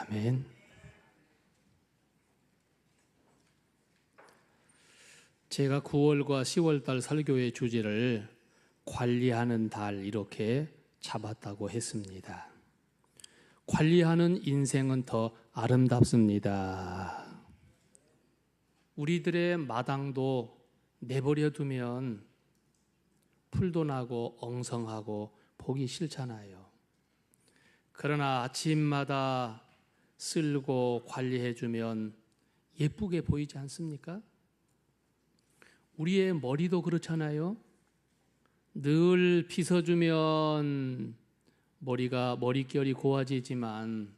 아멘. 제가 9월과 10월달 설교의 주제를 관리하는 달 이렇게 잡았다고 했습니다. 관리하는 인생은 더 아름답습니다. 우리들의 마당도 내버려 두면 풀도 나고 엉성하고 보기 싫잖아요. 그러나 아침마다 쓸고 관리해주면 예쁘게 보이지 않습니까? 우리의 머리도 그렇잖아요. 늘 빗어주면 머릿결이 고와지지만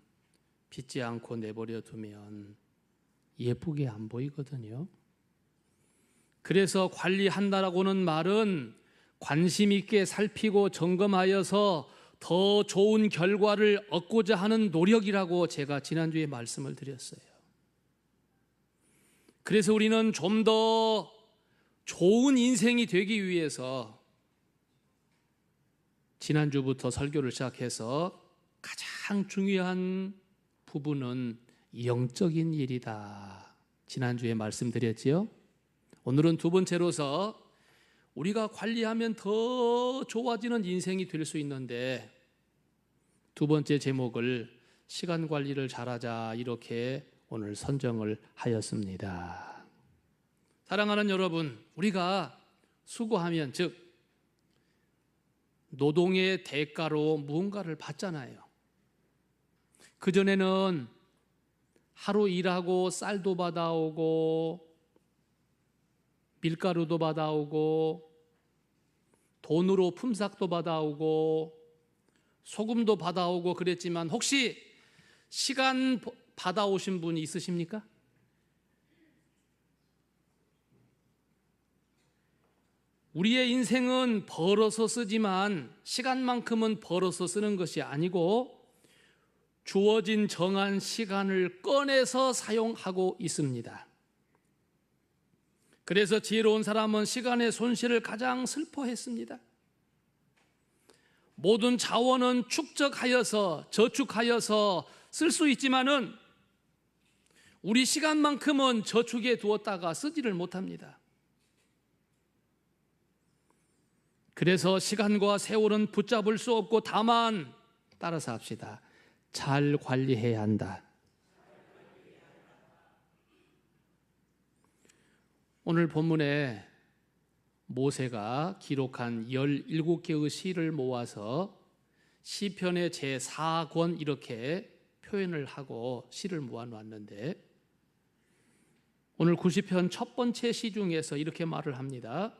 빗지 않고 내버려 두면 예쁘게 안 보이거든요. 그래서 관리한다라고는 말은 관심 있게 살피고 점검하여서 더 좋은 결과를 얻고자 하는 노력이라고 제가 지난주에 말씀을 드렸어요. 그래서 우리는 좀 더 좋은 인생이 되기 위해서 지난주부터 설교를 시작해서 가장 중요한 부분은 영적인 일이다. 지난주에 말씀드렸지요. 오늘은 두 번째로서 우리가 관리하면 더 좋아지는 인생이 될 수 있는데 두 번째 제목을 시간 관리를 잘하자 이렇게 오늘 선정을 하였습니다. 사랑하는 여러분, 우리가 수고하면 즉 노동의 대가로 무언가를 받잖아요. 그전에는 하루 일하고 쌀도 받아오고 밀가루도 받아오고 돈으로 품삯도 받아오고 소금도 받아오고 그랬지만 혹시 시간 받아오신 분이 있으십니까? 우리의 인생은 벌어서 쓰지만 시간만큼은 벌어서 쓰는 것이 아니고 주어진 정한 시간을 꺼내서 사용하고 있습니다. 그래서 지혜로운 사람은 시간의 손실을 가장 슬퍼했습니다. 모든 자원은 축적하여서 저축하여서 쓸 수 있지만은 우리 시간만큼은 저축해 두었다가 쓰지를 못합니다. 그래서 시간과 세월은 붙잡을 수 없고 다만 따라서 합시다. 잘 관리해야 한다. 오늘 본문에 모세가 기록한 17개의 시를 모아서 시편의 제4권 이렇게 표현을 하고 시를 모아놨는데 오늘 90편 첫 번째 시 중에서 이렇게 말을 합니다.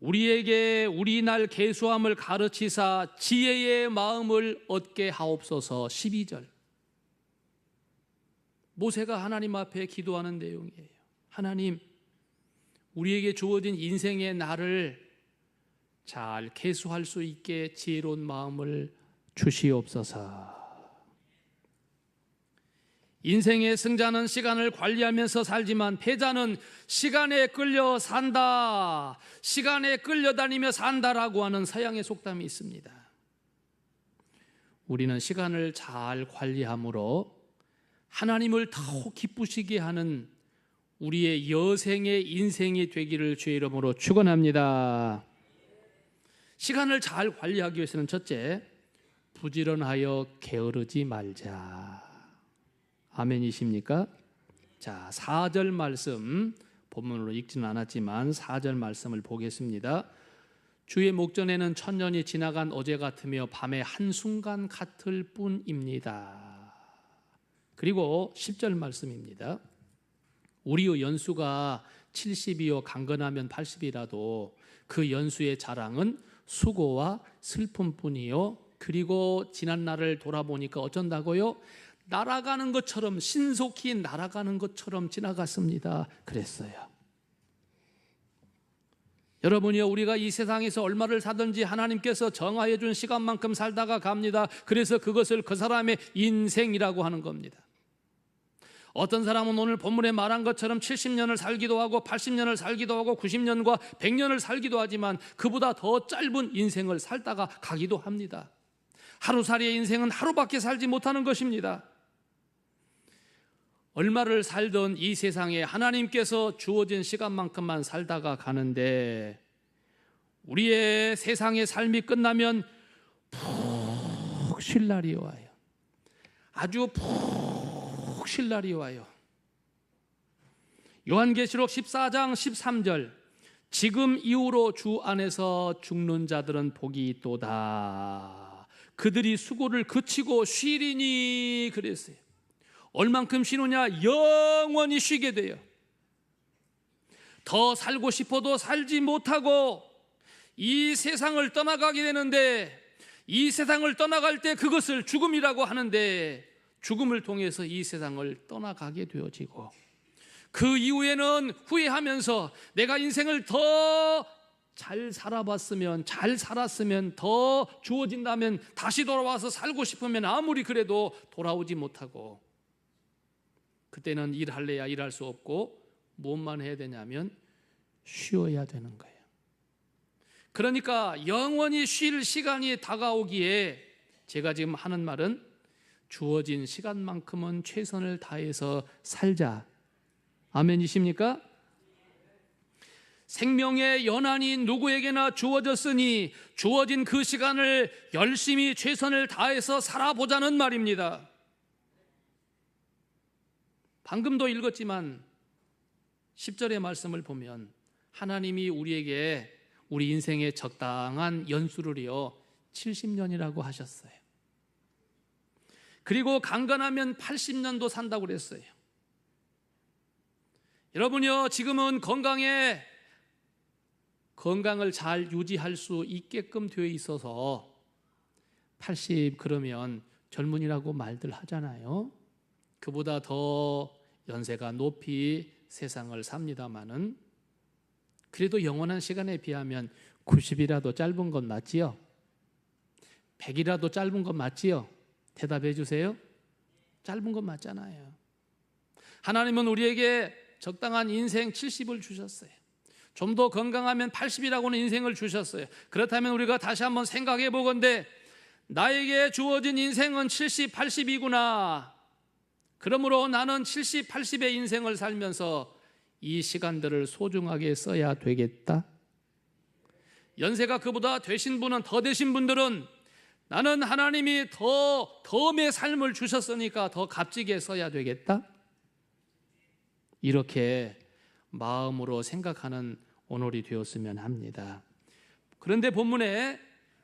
우리에게 우리 날 계수함을 가르치사 지혜의 마음을 얻게 하옵소서. 12절 모세가 하나님 앞에 기도하는 내용이에요. 하나님, 우리에게 주어진 인생의 날을 잘 계수할 수 있게 지혜로운 마음을 주시옵소서. 인생의 승자는 시간을 관리하면서 살지만 패자는 시간에 끌려 산다, 시간에 끌려다니며 산다라고 하는 서양의 속담이 있습니다. 우리는 시간을 잘 관리함으로 하나님을 더 기쁘시게 하는 우리의 여생의 인생이 되기를 주의 이름으로 축원합니다. 시간을 잘 관리하기 위해서는 첫째, 부지런하여 게으르지 말자. 아멘이십니까? 자, 4절 말씀 본문으로 읽지는 않았지만 4절 말씀을 보겠습니다. 주의 목전에는 천년이 지나간 어제 같으며 밤의 한순간 같을 뿐입니다. 그리고 10절 말씀입니다. 우리의 연수가 70이요 강건하면 80이라도 그 연수의 자랑은 수고와 슬픔뿐이요. 그리고 지난 날을 돌아보니까 어쩐다고요? 날아가는 것처럼, 신속히 날아가는 것처럼 지나갔습니다. 그랬어요. 여러분이요, 우리가 이 세상에서 얼마를 사든지 하나님께서 정하여 준 시간만큼 살다가 갑니다. 그래서 그것을 그 사람의 인생이라고 하는 겁니다. 어떤 사람은 오늘 본문에 말한 것처럼 70년을 살기도 하고 80년을 살기도 하고 90년과 100년을 살기도 하지만 그보다 더 짧은 인생을 살다가 가기도 합니다. 하루살이의 인생은 하루밖에 살지 못하는 것입니다. 얼마를 살던 이 세상에 하나님께서 주어진 시간만큼만 살다가 가는데, 우리의 세상의 삶이 끝나면 푹 쉴 날이 와요. 아주 푹 쉴 날이 와요. 요한계시록 14장 13절, 지금 이후로 주 안에서 죽는 자들은 복이 있도다. 그들이 수고를 그치고 쉬리니 그랬어요. 얼만큼 쉬느냐? 영원히 쉬게 돼요. 더 살고 싶어도 살지 못하고 이 세상을 떠나가게 되는데, 이 세상을 떠나갈 때 그것을 죽음이라고 하는데, 죽음을 통해서 이 세상을 떠나가게 되어지고, 그 이후에는 후회하면서 내가 인생을 더 잘 살아봤으면, 잘 살았으면, 더 주어진다면 다시 돌아와서 살고 싶으면 아무리 그래도 돌아오지 못하고, 그때는 일할래야 일할 수 없고 무엇만 해야 되냐면 쉬어야 되는 거예요. 그러니까 영원히 쉴 시간이 다가오기에 제가 지금 하는 말은, 주어진 시간만큼은 최선을 다해서 살자. 아멘이십니까? 생명의 연한이 누구에게나 주어졌으니 주어진 그 시간을 열심히 최선을 다해서 살아보자는 말입니다. 방금도 읽었지만 10절의 말씀을 보면 하나님이 우리에게 우리 인생의 적당한 연수를요 70년이라고 하셨어요. 그리고 강건하면 80년도 산다고 그랬어요. 여러분요, 지금은 건강을 잘 유지할 수 있게끔 되어 있어서 80 그러면 젊은이라고 말들 하잖아요. 그보다 더 연세가 높이 세상을 삽니다마는, 그래도 영원한 시간에 비하면 90이라도 짧은 건 맞지요? 100이라도 짧은 건 맞지요? 대답해 주세요. 짧은 건 맞잖아요. 하나님은 우리에게 적당한 인생 70을 주셨어요. 좀 더 건강하면 80이라고는 인생을 주셨어요. 그렇다면 우리가 다시 한번 생각해 보건대, 나에게 주어진 인생은 70, 80이구나. 그러므로 나는 70, 80의 인생을 살면서 이 시간들을 소중하게 써야 되겠다. 연세가 그보다 되신 분은, 더 되신 분들은 나는 하나님이 덤의 삶을 주셨으니까 더 값지게 써야 되겠다. 이렇게 마음으로 생각하는 오늘이 되었으면 합니다. 그런데 본문에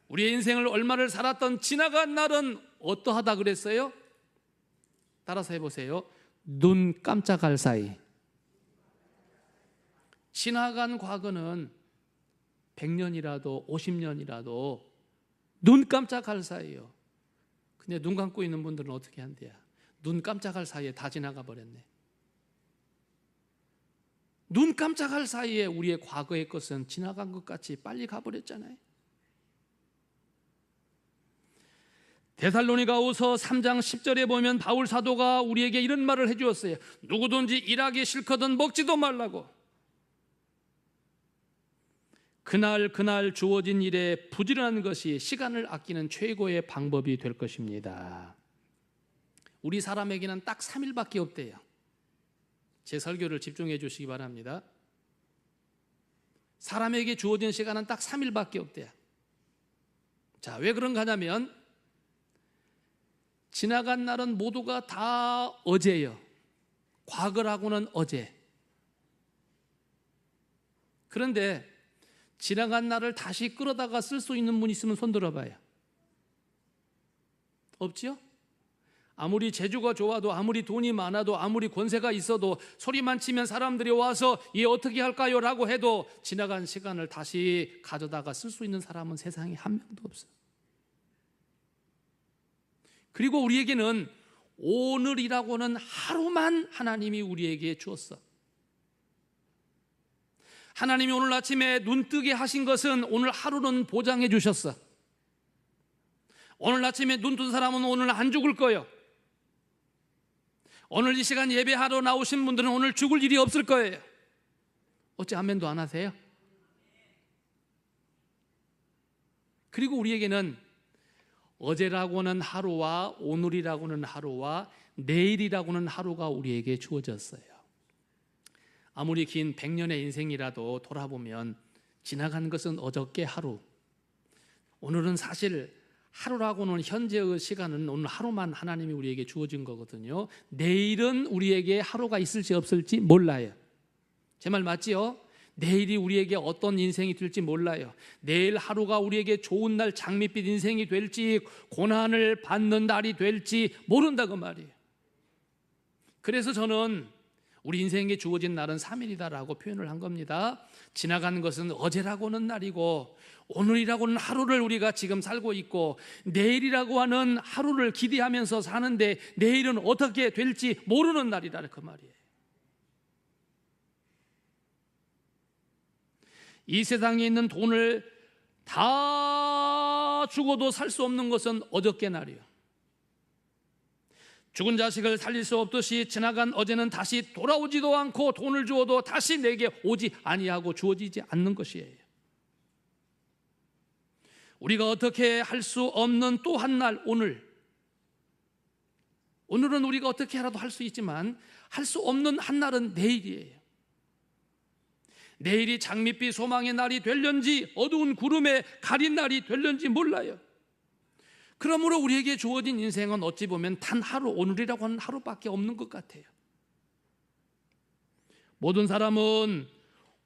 우리의 인생을 얼마를 살았던 지나간 날은 어떠하다 그랬어요? 따라서 해보세요. 눈 깜짝할 사이. 지나간 과거는 100년이라도 50년이라도 눈 깜짝할 사이요. 근데 눈 감고 있는 분들은 어떻게 한대요? 눈 깜짝할 사이에 다 지나가 버렸네. 눈 깜짝할 사이에 우리의 과거의 것은 지나간 것 같이 빨리 가버렸잖아요. 데살로니가후서 3장 10절에 보면 바울 사도가 우리에게 이런 말을 해주었어요. 누구든지 일하기 싫거든 먹지도 말라고. 그날 주어진 일에 부지런한 것이 시간을 아끼는 최고의 방법이 될 것입니다. 우리 사람에게는 딱 3일밖에 없대요. 제 설교를 집중해 주시기 바랍니다. 사람에게 주어진 시간은 딱 3일밖에 없대요. 자, 왜 그런가 하냐면 지나간 날은 모두가 다 어제예요. 과거라고는 어제. 그런데 지나간 날을 다시 끌어다가 쓸 수 있는 분 있으면 손 들어봐요. 없지요? 아무리 재주가 좋아도, 아무리 돈이 많아도, 아무리 권세가 있어도, 소리만 치면 사람들이 와서 얘 어떻게 할까요? 라고 해도 지나간 시간을 다시 가져다가 쓸 수 있는 사람은 세상에 한 명도 없어요. 그리고 우리에게는 오늘이라고는 하루만 하나님이 우리에게 주었어. 하나님이 오늘 아침에 눈 뜨게 하신 것은 오늘 하루는 보장해 주셨어. 오늘 아침에 눈 뜬 사람은 오늘 안 죽을 거예요. 오늘 이 시간 예배하러 나오신 분들은 오늘 죽을 일이 없을 거예요. 어찌 아멘도 안 하세요? 그리고 우리에게는 어제라고는 하루와 오늘이라고는 하루와 내일이라고는 하루가 우리에게 주어졌어요. 아무리 긴 100년의 인생이라도 돌아보면 지나간 것은 어저께 하루, 오늘은 사실 하루라고는 현재의 시간은 오늘 하루만 하나님이 우리에게 주어진 거거든요. 내일은 우리에게 하루가 있을지 없을지 몰라요. 제 말 맞지요? 내일이 우리에게 어떤 인생이 될지 몰라요. 내일 하루가 우리에게 좋은 날, 장밋빛 인생이 될지 고난을 받는 날이 될지 모른다고 말이에요. 그래서 저는 우리 인생에 주어진 날은 3일이다라고 표현을 한 겁니다. 지나간 것은 어제라고는 날이고 오늘이라고는 하루를 우리가 지금 살고 있고 내일이라고 하는 하루를 기대하면서 사는데 내일은 어떻게 될지 모르는 날이라 그 말이에요. 이 세상에 있는 돈을 다 주고도 살 수 없는 것은 어저께 날이에요. 죽은 자식을 살릴 수 없듯이 지나간 어제는 다시 돌아오지도 않고 돈을 주어도 다시 내게 오지 아니하고 주어지지 않는 것이에요. 우리가 어떻게 할 수 없는 또 한 날, 오늘은 우리가 어떻게 하라도 할 수 있지만 할 수 없는 한 날은 내일이에요. 내일이 장밋빛 소망의 날이 될런지 어두운 구름에 가린 날이 될런지 몰라요. 그러므로 우리에게 주어진 인생은 어찌 보면 단 하루, 오늘이라고 하는 하루밖에 없는 것 같아요. 모든 사람은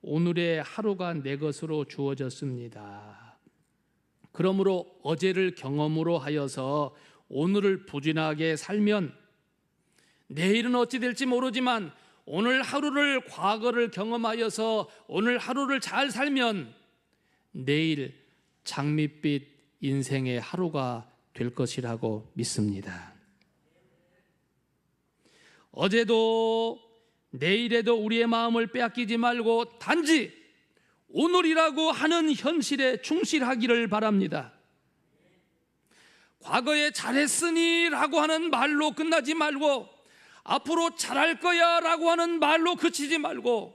오늘의 하루가 내 것으로 주어졌습니다. 그러므로 어제를 경험으로 하여서 오늘을 부진하게 살면 내일은 어찌 될지 모르지만 오늘 하루를, 과거를 경험하여서 오늘 하루를 잘 살면 내일 장밋빛 인생의 하루가 될 것이라고 믿습니다. 어제도 내일에도 우리의 마음을 빼앗기지 말고 단지 오늘이라고 하는 현실에 충실하기를 바랍니다. 과거에 잘했으니 라고 하는 말로 끝나지 말고 앞으로 잘할 거야 라고 하는 말로 그치지 말고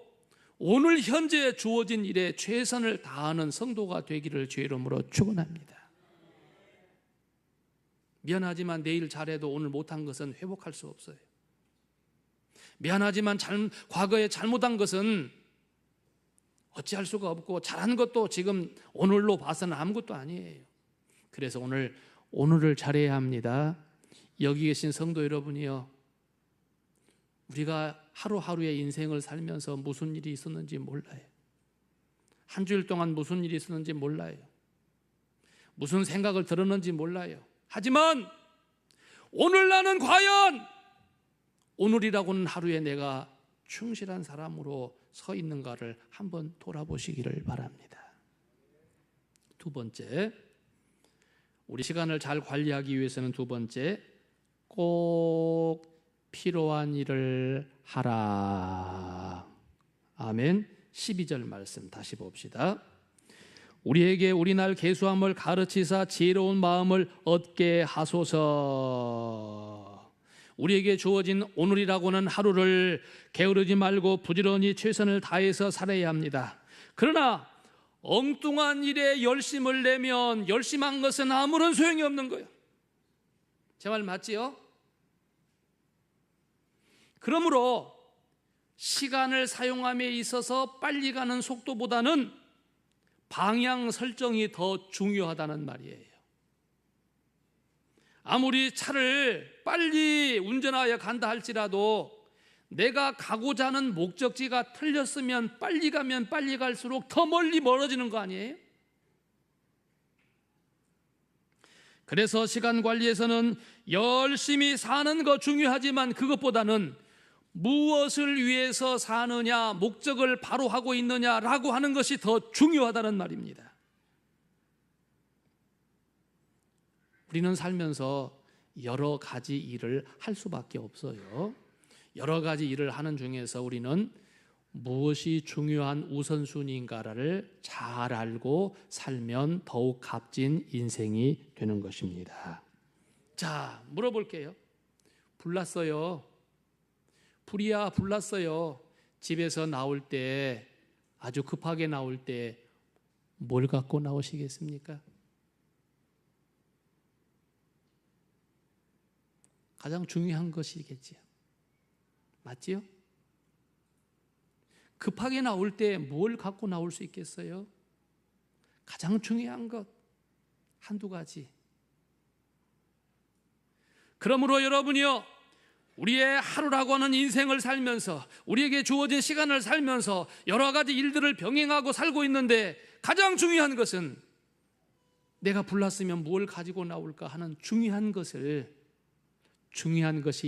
오늘 현재 주어진 일에 최선을 다하는 성도가 되기를 주의 이름으로 축원합니다. 미안하지만 내일 잘해도 오늘 못한 것은 회복할 수 없어요. 미안하지만 과거에 잘못한 것은 어찌할 수가 없고 잘한 것도 지금 오늘로 봐서는 아무것도 아니에요. 그래서 오늘을 잘해야 합니다. 여기 계신 성도 여러분이요, 우리가 하루하루의 인생을 살면서 무슨 일이 있었는지 몰라요. 한 주일 동안 무슨 일이 있었는지 몰라요. 무슨 생각을 들었는지 몰라요. 하지만 오늘 나는 과연 오늘이라고는 하루에 내가 충실한 사람으로 서 있는가를 한번 돌아보시기를 바랍니다. 두 번째, 우리 시간을 잘 관리하기 위해서는 두 번째, 꼭 필요한 일을 하라. 아멘. 12절 말씀 다시 봅시다. 우리에게 우리날 계수함을 가르치사 지혜로운 마음을 얻게 하소서. 우리에게 주어진 오늘이라고는 하루를 게으르지 말고 부지런히 최선을 다해서 살아야 합니다. 그러나 엉뚱한 일에 열심을 내면 열심한 것은 아무런 소용이 없는 거예요. 제 말 맞지요? 그러므로 시간을 사용함에 있어서 빨리 가는 속도보다는 방향 설정이 더 중요하다는 말이에요. 아무리 차를 빨리 운전하여 간다 할지라도 내가 가고자 하는 목적지가 틀렸으면 빨리 가면 빨리 갈수록 더 멀리 멀어지는 거 아니에요? 그래서 시간 관리에서는 열심히 사는 거 중요하지만 그것보다는 무엇을 위해서 사느냐, 목적을 바로 하고 있느냐라고 하는 것이 더 중요하다는 말입니다. 우리는 살면서 여러 가지 일을 할 수밖에 없어요. 여러 가지 일을 하는 중에서 우리는 무엇이 중요한 우선순위인가를 잘 알고 살면 더욱 값진 인생이 되는 것입니다. 자, 물어볼게요. 불났어요. 불이야 불났어요. 집에서 나올 때, 아주 급하게 나올 때 뭘 갖고 나오시겠습니까? 가장 중요한 것이겠지요. 맞지요? 급하게 나올 때 뭘 갖고 나올 수 있겠어요? 가장 중요한 것 한두 가지. 그러므로 여러분이요, 우리의 하루라고 하는 인생을 살면서, 우리에게 주어진 시간을 살면서 여러 가지 일들을 병행하고 살고 있는데 가장 중요한 것은 내가 불났으면 뭘 가지고 나올까 하는 중요한 것이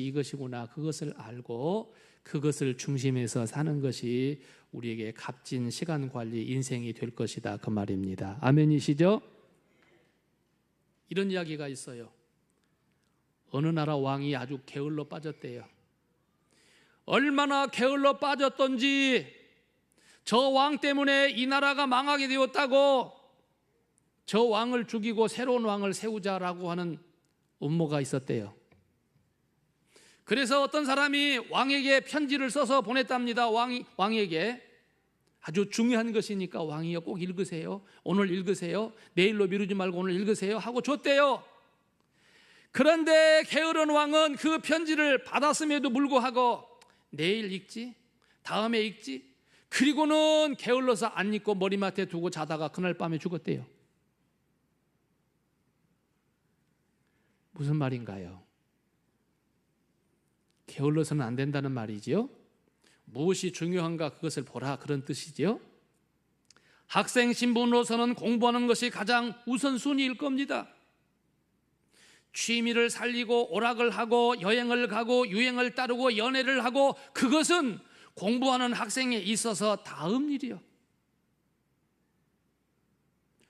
이것이구나, 그것을 알고 그것을 중심에서 사는 것이 우리에게 값진 시간 관리 인생이 될 것이다, 그 말입니다. 아멘이시죠? 이런 이야기가 있어요. 어느 나라 왕이 아주 게을러 빠졌대요. 얼마나 게을러 빠졌던지 저 왕 때문에 이 나라가 망하게 되었다고 저 왕을 죽이고 새로운 왕을 세우자라고 하는 음모가 있었대요. 그래서 어떤 사람이 왕에게 편지를 써서 보냈답니다. 왕에게 아주 중요한 것이니까 왕이요, 꼭 읽으세요. 오늘 읽으세요. 내일로 미루지 말고 오늘 읽으세요 하고 줬대요. 그런데 게으른 왕은 그 편지를 받았음에도 불구하고 내일 읽지, 다음에 읽지, 그리고는 게을러서 안 읽고 머리맡에 두고 자다가 그날 밤에 죽었대요. 무슨 말인가요? 게을러서는 안 된다는 말이지요. 무엇이 중요한가 그것을 보라, 그런 뜻이지요. 학생 신분으로서는 공부하는 것이 가장 우선순위일 겁니다. 취미를 살리고 오락을 하고 여행을 가고 유행을 따르고 연애를 하고, 그것은 공부하는 학생에 있어서 다음 일이요.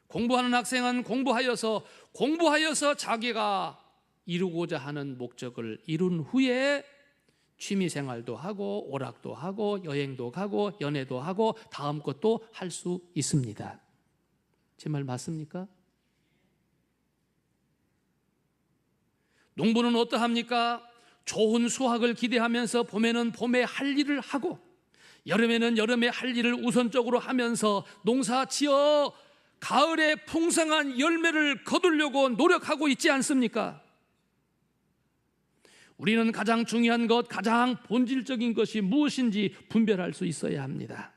공부하는 학생은 공부하여서 자기가 이루고자 하는 목적을 이룬 후에 취미생활도 하고 오락도 하고 여행도 가고 연애도 하고 다음 것도 할 수 있습니다. 제 말 맞습니까? 농부는 어떠합니까? 좋은 수확을 기대하면서 봄에는 봄에 할 일을 하고 여름에는 여름에 할 일을 우선적으로 하면서 농사 지어 가을에 풍성한 열매를 거두려고 노력하고 있지 않습니까? 우리는 가장 중요한 것, 가장 본질적인 것이 무엇인지 분별할 수 있어야 합니다.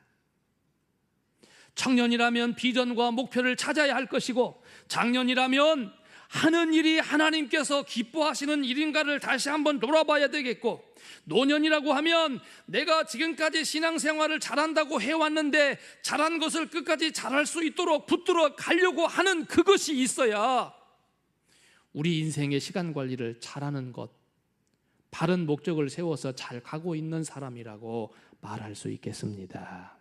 청년이라면 비전과 목표를 찾아야 할 것이고, 장년이라면 하는 일이 하나님께서 기뻐하시는 일인가를 다시 한번 돌아봐야 되겠고, 노년이라고 하면 내가 지금까지 신앙생활을 잘한다고 해왔는데 잘한 것을 끝까지 잘할 수 있도록 붙들어 가려고 하는 그것이 있어야 우리 인생의 시간 관리를 잘하는 것, 바른 목적을 세워서 잘 가고 있는 사람이라고 말할 수 있겠습니다.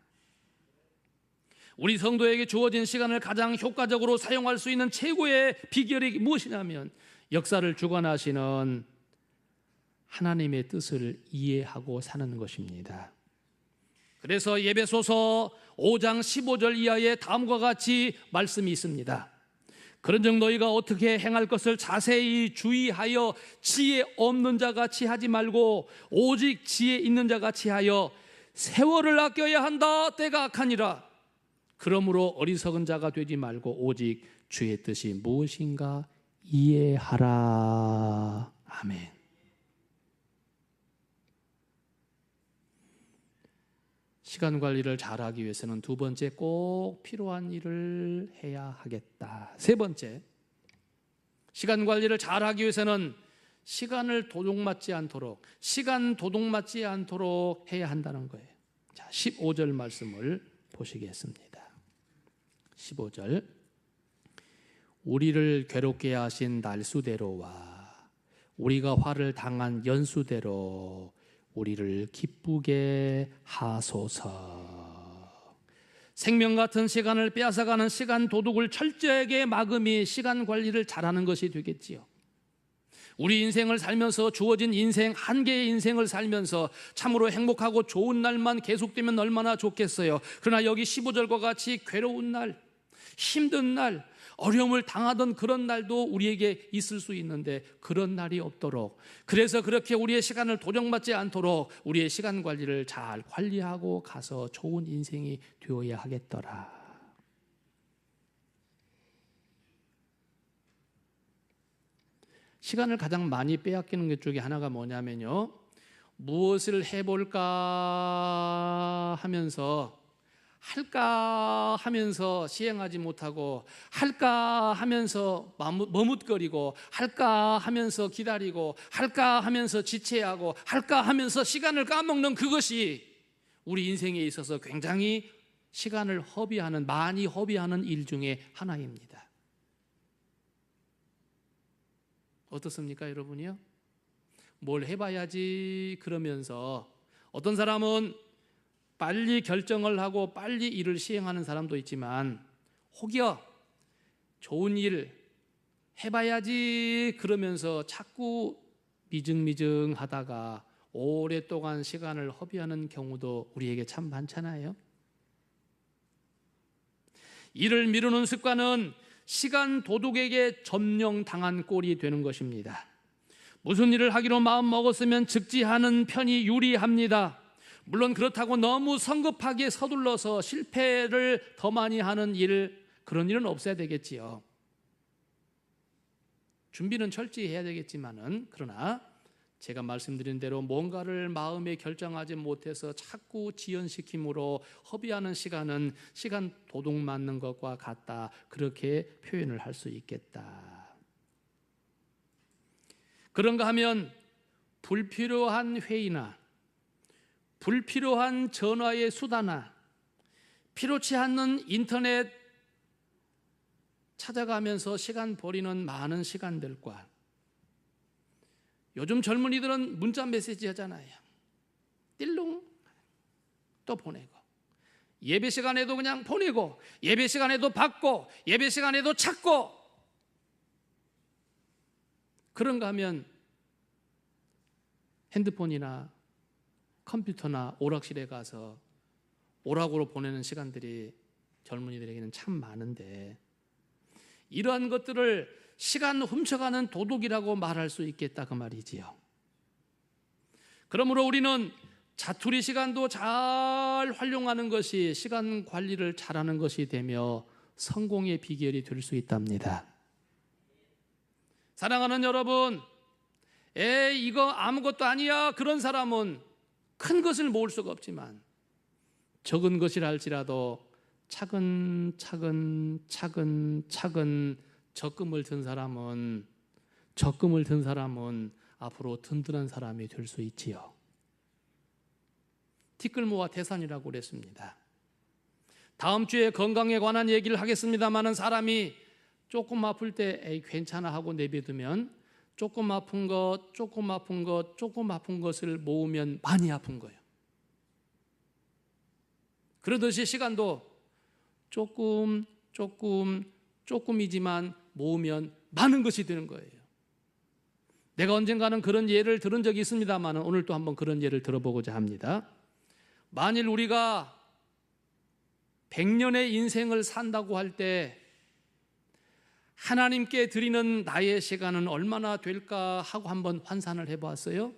우리 성도에게 주어진 시간을 가장 효과적으로 사용할 수 있는 최고의 비결이 무엇이냐면 역사를 주관하시는 하나님의 뜻을 이해하고 사는 것입니다. 그래서 에베소서 5장 15절 이하에 다음과 같이 말씀이 있습니다. 그런즉 너희가 어떻게 행할 것을 자세히 주의하여 지혜 없는 자같이 하지 말고 오직 지혜 있는 자같이 하여 세월을 아껴야 한다. 때가 악하니라. 그러므로 어리석은 자가 되지 말고 오직 주의 뜻이 무엇인가 이해하라. 아멘. 시간 관리를 잘하기 위해서는 두 번째, 꼭 필요한 일을 해야 하겠다. 세 번째, 시간 관리를 잘하기 위해서는 시간 도둑맞지 않도록 해야 한다는 거예요. 자, 15절 말씀을 보시겠습니다. 15절, 우리를 괴롭게 하신 날수대로와 우리가 화를 당한 연수대로 우리를 기쁘게 하소서. 생명 같은 시간을 빼앗아가는 시간 도둑을 철저하게 막음이 시간 관리를 잘하는 것이 되겠지요. 우리 인생을 살면서 주어진 인생, 한 개의 인생을 살면서 참으로 행복하고 좋은 날만 계속되면 얼마나 좋겠어요. 그러나 여기 15절과 같이 괴로운 날, 힘든 날, 어려움을 당하던 그런 날도 우리에게 있을 수 있는데 그런 날이 없도록, 그래서 그렇게 우리의 시간을 도둑맞지 않도록 우리의 시간 관리를 잘 관리하고 가서 좋은 인생이 되어야 하겠더라. 시간을 가장 많이 빼앗기는 것 중에 하나가 뭐냐면요, 무엇을 해볼까 하면서, 할까 하면서 시행하지 못하고, 할까 하면서 머뭇거리고, 할까 하면서 기다리고, 할까 하면서 지체하고, 할까 하면서 시간을 까먹는 그것이 우리 인생에 있어서 굉장히 시간을 허비하는, 많이 허비하는 일 중에 하나입니다. 어떻습니까, 여러분이요? 뭘 해봐야지 그러면서, 어떤 사람은 빨리 결정을 하고 빨리 일을 시행하는 사람도 있지만, 혹여 좋은 일 해봐야지 그러면서 자꾸 미증미증 하다가 오랫동안 시간을 허비하는 경우도 우리에게 참 많잖아요. 일을 미루는 습관은 시간 도둑에게 점령당한 꼴이 되는 것입니다. 무슨 일을 하기로 마음 먹었으면 즉지하는 편이 유리합니다. 물론 그렇다고 너무 성급하게 서둘러서 실패를 더 많이 하는 일, 그런 일은 없어야 되겠지요. 준비는 철저히 해야 되겠지만은, 그러나 제가 말씀드린 대로 뭔가를 마음에 결정하지 못해서 자꾸 지연시킴으로 허비하는 시간은 시간 도둑 맞는 것과 같다, 그렇게 표현을 할 수 있겠다. 그런가 하면 불필요한 회의나 불필요한 전화의 수다나 필요치 않는 인터넷 찾아가면서 시간 버리는 많은 시간들과, 요즘 젊은이들은 문자 메시지 하잖아요. 띨롱 또 보내고, 예배 시간에도 그냥 보내고, 예배 시간에도 받고, 예배 시간에도 찾고. 그런가 하면 핸드폰이나 컴퓨터나 오락실에 가서 오락으로 보내는 시간들이 젊은이들에게는 참 많은데, 이러한 것들을 시간 훔쳐가는 도둑이라고 말할 수 있겠다, 그 말이지요. 그러므로 우리는 자투리 시간도 잘 활용하는 것이 시간 관리를 잘하는 것이 되며 성공의 비결이 될 수 있답니다. 사랑하는 여러분, 이거 아무것도 아니야, 그런 사람은 큰 것을 모을 수가 없지만 적은 것이라 할지라도 차근차근 적금을 든 사람은 앞으로 든든한 사람이 될 수 있지요. 티끌모아 태산이라고 그랬습니다. 다음 주에 건강에 관한 얘기를 하겠습니다마는, 사람이 조금 아플 때 괜찮아 하고 내비두면 조금 아픈 것을 모으면 많이 아픈 거예요. 그러듯이 시간도 조금이지만 모으면 많은 것이 되는 거예요. 내가 언젠가는 그런 예를 들은 적이 있습니다만, 오늘 또 한번 그런 예를 들어보고자 합니다. 만일 우리가 100년의 인생을 산다고 할 때 하나님께 드리는 나의 시간은 얼마나 될까 하고 한번 환산을 해보았어요.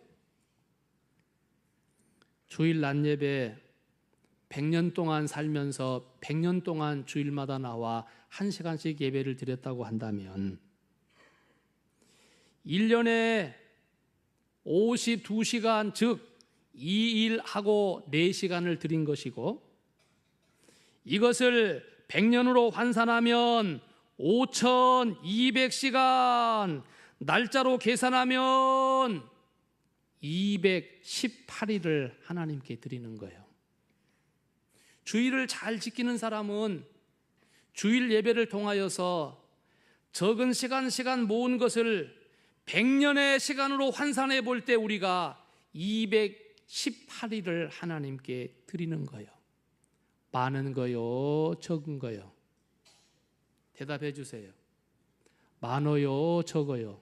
주일 낮 예배 100년 동안 살면서 100년 동안 주일마다 나와 1시간씩 예배를 드렸다고 한다면 1년에 52시간, 즉 2일하고 4시간을 드린 것이고, 이것을 100년으로 환산하면 5200시간, 날짜로 계산하면 218일을 하나님께 드리는 거예요. 주일을 잘 지키는 사람은 주일 예배를 통하여서 적은 시간 모은 것을 100년의 시간으로 환산해 볼 때 우리가 218일을 하나님께 드리는 거예요. 많은 거요, 적은 거요? 대답해 주세요. 많아요, 적어요?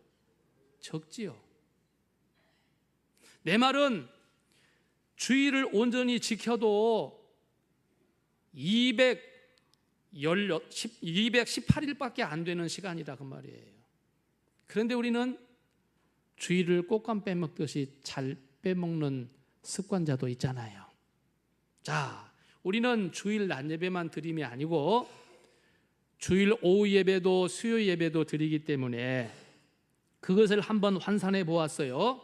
적지요. 내 말은 주일을 온전히 지켜도 218일밖에 안 되는 시간이라 그 말이에요. 그런데 우리는 주일을 꽃감 빼먹듯이 잘 빼먹는 습관자도 있잖아요. 자, 우리는 주일 낮 예배만 드림이 아니고 주일 오후 예배도 수요 예배도 드리기 때문에 그것을 한번 환산해 보았어요.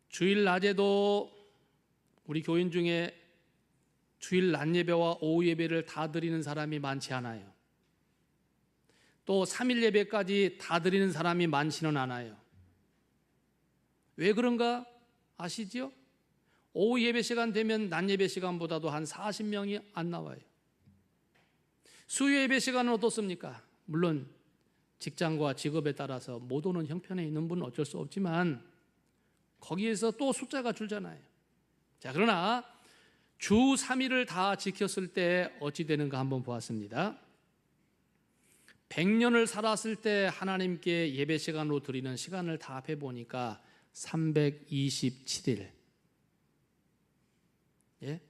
주일 낮에도 우리 교인 중에 주일 낮 예배와 오후 예배를 다 드리는 사람이 많지 않아요. 또 3일 예배까지 다 드리는 사람이 많지는 않아요. 왜 그런가 아시죠? 오후 예배 시간 되면 낮 예배 시간보다도 한 40명이 안 나와요. 수요 예배 시간은 어떻습니까? 물론 직장과 직업에 따라서 못 오는 형편에 있는 분은 어쩔 수 없지만 거기에서 또 숫자가 줄잖아요. 자, 그러나 주 3일을 다 지켰을 때 어찌 되는가 한번 보았습니다. 100년을 살았을 때 하나님께 예배 시간으로 드리는 시간을 다 합해보니까 327일. 예?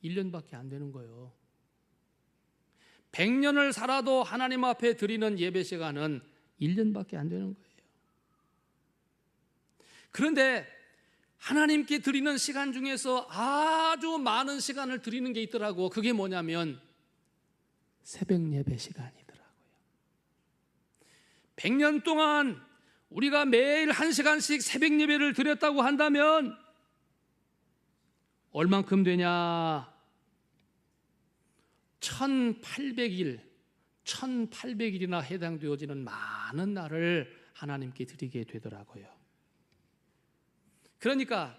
1년밖에 안 되는 거예요. 100년을 살아도 하나님 앞에 드리는 예배 시간은 1년밖에 안 되는 거예요. 그런데 하나님께 드리는 시간 중에서 아주 많은 시간을 드리는 게 있더라고. 그게 뭐냐면 새벽 예배 시간이더라고요. 100년 동안 우리가 매일 1시간씩 새벽 예배를 드렸다고 한다면 얼만큼 되냐? 1800일, 1800일이나 해당되어지는 많은 날을 하나님께 드리게 되더라고요. 그러니까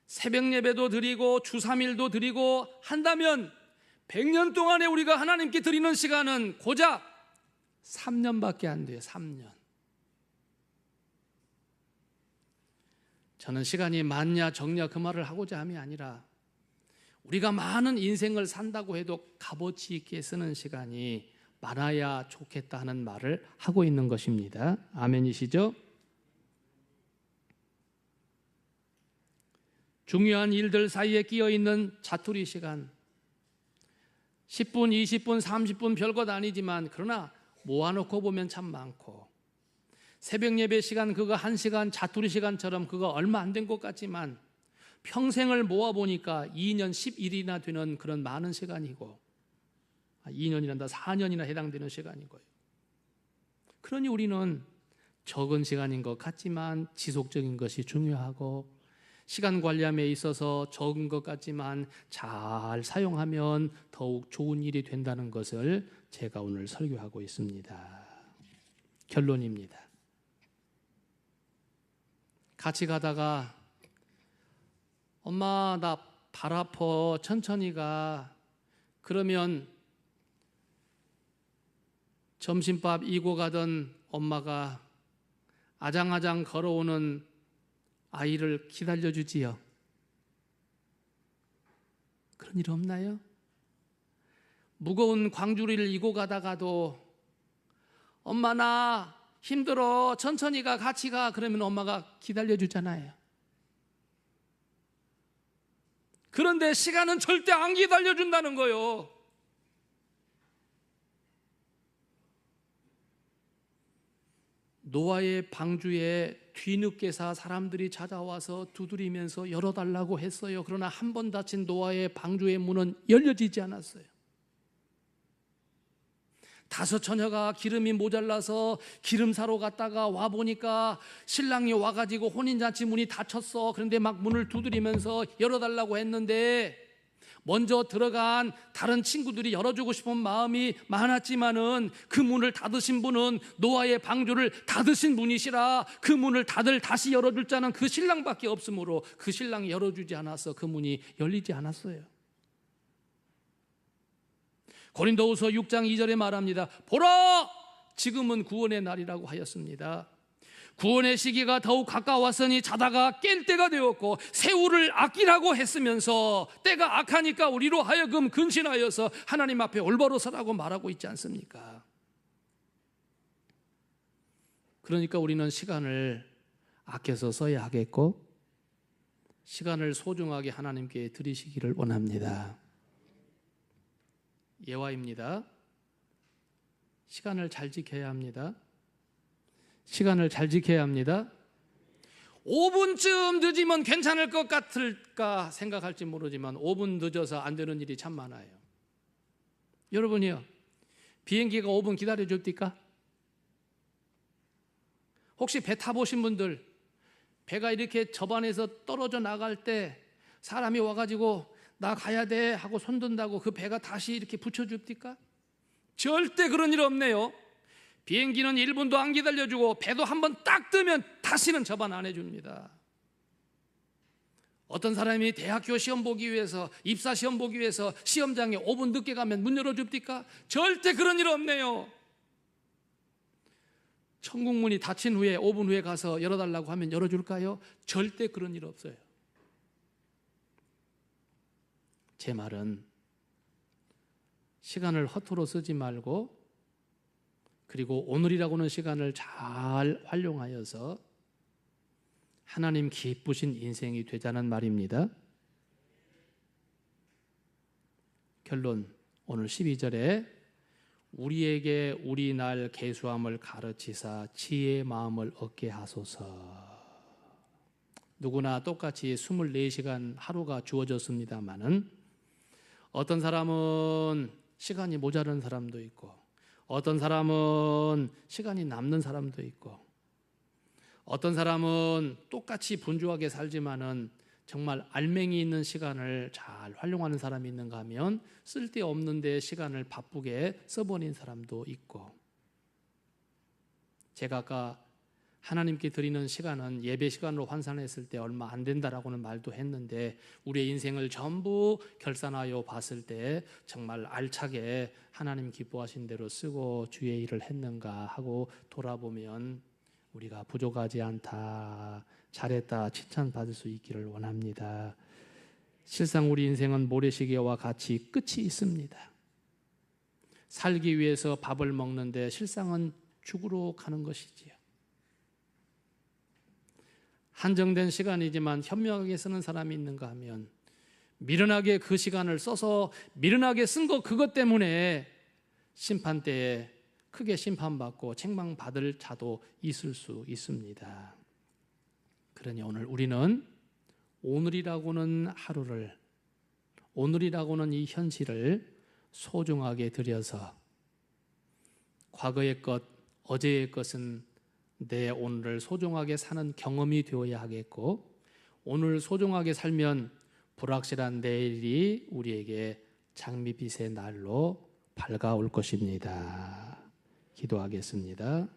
새벽 예배도 드리고 주 3일도 드리고 한다면 100년 동안에 우리가 하나님께 드리는 시간은 고작 3년밖에 안 돼요. 3년. 저는 시간이 많냐 적냐 그 말을 하고자 함이 아니라 우리가 많은 인생을 산다고 해도 값어치 있게 쓰는 시간이 많아야 좋겠다 하는 말을 하고 있는 것입니다. 아멘이시죠? 중요한 일들 사이에 끼어있는 자투리 시간 10분, 20분, 30분 별것 아니지만 그러나 모아놓고 보면 참 많고 새벽 예배 시간 그거 1시간 자투리 시간처럼 그거 얼마 안 된 것 같지만 평생을 모아보니까 2년 10일이나 되는 그런 많은 시간이고 2년이란다 4년이나 해당되는 시간이고요. 그러니 우리는 적은 시간인 것 같지만 지속적인 것이 중요하고 시간 관리함에 있어서 적은 것 같지만 잘 사용하면 더욱 좋은 일이 된다는 것을 제가 오늘 설교하고 있습니다. 결론입니다. 같이 가다가 엄마 나 발 아파 천천히 가. 그러면 점심밥 이고 가던 엄마가 아장아장 걸어오는 아이를 기다려주지요. 그런 일 없나요? 무거운 광주리를 이고 가다가도 엄마 나 힘들어 천천히 가 같이 가 그러면 엄마가 기다려주잖아요. 그런데 시간은 절대 안 기다려준다는 거예요. 노아의 방주에 뒤늦게서 사람들이 찾아와서 두드리면서 열어달라고 했어요. 그러나 한 번 닫힌 노아의 방주의 문은 열려지지 않았어요. 5 처녀가 기름이 모자라서 기름 사러 갔다가 와보니까 신랑이 와가지고 혼인잔치 문이 닫혔어. 그런데 막 문을 두드리면서 열어달라고 했는데 먼저 들어간 다른 친구들이 열어주고 싶은 마음이 많았지만은 그 문을 닫으신 분은 노아의 방주를 닫으신 분이시라 그 문을 다시 열어줄 자는 그 신랑밖에 없으므로 그 신랑이 열어주지 않아서 그 문이 열리지 않았어요. 고린도후서 6장 2절에 말합니다. 보라 지금은 구원의 날이라고 하였습니다. 구원의 시기가 더욱 가까웠으니 자다가 깰 때가 되었고 세월을 아끼라고 했으면서 때가 악하니까 우리로 하여금 근신하여서 하나님 앞에 올바로 서라고 말하고 있지 않습니까? 그러니까 우리는 시간을 아껴서 써야 하겠고 시간을 소중하게 하나님께 드리시기를 원합니다. 예화입니다. 시간을 잘 지켜야 합니다. 시간을 잘 지켜야 합니다. 5분쯤 늦으면 괜찮을 것 같을까 생각할지 모르지만 5분 늦어서 안 되는 일이 참 많아요. 여러분이요, 비행기가 5분 기다려 줍니까? 혹시 배 타보신 분들, 배가 이렇게 접안에서 떨어져 나갈 때 사람이 와가지고 나 가야 돼 하고 손든다고 그 배가 다시 이렇게 붙여줍니까? 절대 그런 일 없네요. 비행기는 1분도 안 기다려주고 배도 한번 딱 뜨면 다시는 접안 안 해줍니다. 어떤 사람이 대학교 시험 보기 위해서, 입사 시험 보기 위해서 시험장에 5분 늦게 가면 문 열어줍니까? 절대 그런 일 없네요. 천국문이 닫힌 후에 5분 후에 가서 열어달라고 하면 열어줄까요? 절대 그런 일 없어요. 제 말은 시간을 허투루 쓰지 말고, 그리고 오늘이라고 하는 시간을 잘 활용하여서 하나님 기쁘신 인생이 되자는 말입니다. 결론, 오늘 12절에 우리에게 우리 날 계수함을 가르치사 지혜의 마음을 얻게 하소서. 누구나 똑같이 24시간 하루가 주어졌습니다마는 어떤 사람은 시간이 모자란 사람도 있고, 어떤 사람은 시간이 남는 사람도 있고, 어떤 사람은 똑같이 분주하게 살지만은 정말 알맹이 있는 시간을 잘 활용하는 사람이 있는가 하면 쓸데없는 데 시간을 바쁘게 써버린 사람도 있고, 제가 아까 하나님께 드리는 시간은 예배 시간으로 환산했을 때 얼마 안 된다라고는 말도 했는데, 우리의 인생을 전부 결산하여 봤을 때 정말 알차게 하나님 기뻐하신 대로 쓰고 주의 일을 했는가 하고 돌아보면 우리가 부족하지 않다, 잘했다 칭찬받을 수 있기를 원합니다. 실상 우리 인생은 모래시계와 같이 끝이 있습니다. 살기 위해서 밥을 먹는데 실상은 죽으러 가는 것이지요. 한정된 시간이지만 현명하게 쓰는 사람이 있는가 하면 미련하게 그 시간을 써서 미련하게 쓴 것 그것 때문에 심판때에 크게 심판받고 책망받을 자도 있을 수 있습니다. 그러니 오늘 우리는 오늘이라고는 하루를, 오늘이라고는 이 현실을 소중하게 들여서 과거의 것, 어제의 것은 내 오늘을 소중하게 사는 경험이 되어야 하겠고, 오늘 소중하게 살면 불확실한 내일이 우리에게 장밋빛의 날로 밝아올 것입니다. 기도하겠습니다.